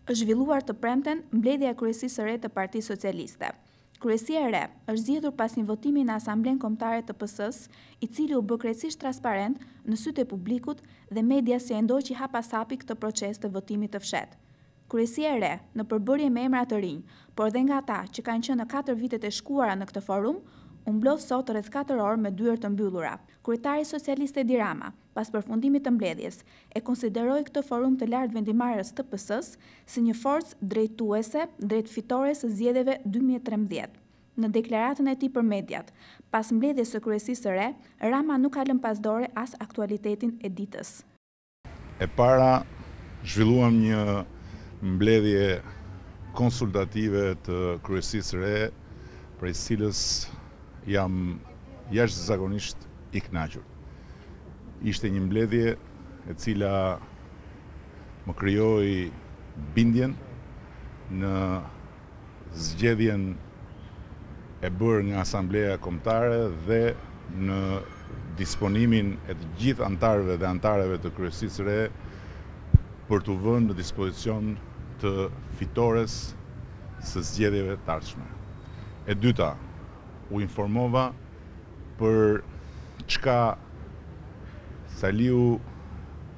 Është zhvilluar të premten mbledhja e kryesisë së re të Partisë Socialiste. Kryesia e re është zgjedhur pas një votimi në Asamblenë Kombëtare të PS-së, i cili u bë krejtësisht transparent në sytë e publikut dhe medias që e ndoqi hapasapi këtë proces të votimit të fshehtë. Kryesia e re, në përbërje me emra të rinj, por dhe nga ata që kanë qenë në 4 vitet e shkuara në këtë forum, u mblodh sot rreth 4 orë me dyert të mbyllura. Kryetari socialist Edi Rama, pas përfundimit të mbledhjes, e konsideroi këtë forum të lartë vendimarrës të PS-së si një forcë drejtuese drejt fitores së zgjedhjeve 2013. Në deklaratën e tij për mediat, pas mbledhjes së kryesisë së re, Rama nuk ka lënë pas dore as aktualitetin e ditës. E para, zhvilluam një mbledhje konsultative të kryesisë së re, prej cilës jam jashtëzakonisht i kënaqur. Ishte një mbledhje e cila më krijoi bindjen në zgjedhjen e bërë nga Asambleja Kombëtare dhe në disponimin e të gjithë antarëve dhe antareve të kryesisë së re për të vënë në dispozicion të fitores së zgjedhjeve të ardhshme. E dyta, u informova për çka Saliu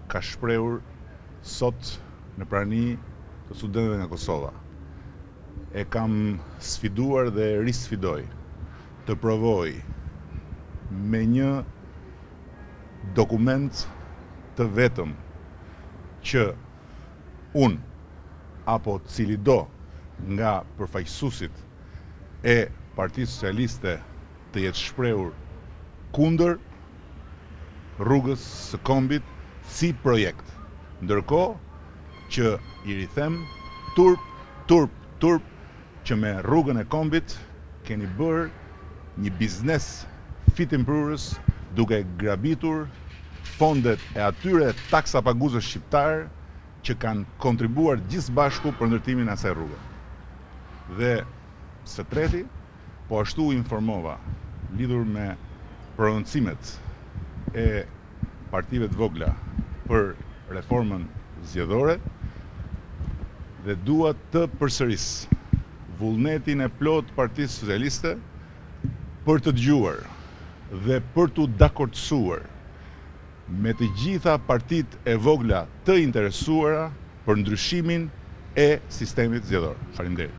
ka shprehur sot në prani të studentëve nga Kosova. E kam sfiduar dhe risfidoj të provoj me një dokument të vetëm që unë apo cili do nga përfaqësuesit e Partisë Socialiste të jetë shprehur kundër rrugës së kombit si projekt. Ndërkohë që i rithem turp që me rrugën e kombit keni bërë një biznes fitimprurës duke grabitur fondet e atyre taksapaguesësh shqiptar që kanë kontribuar gjithësbashku për ndërtimin e asaj rruge. Dhe së treti, po ashtu informova lidhur me prononcimet e partive të vogla për reformën zgjedhore dhe dua të përsëris vullnetin e plot Partisë Socialiste për të dëgjuar dhe për të dakordsuar me të gjitha partitë e vogla të interesuara për ndryshimin e sistemit zgjedhor. Faleminderit.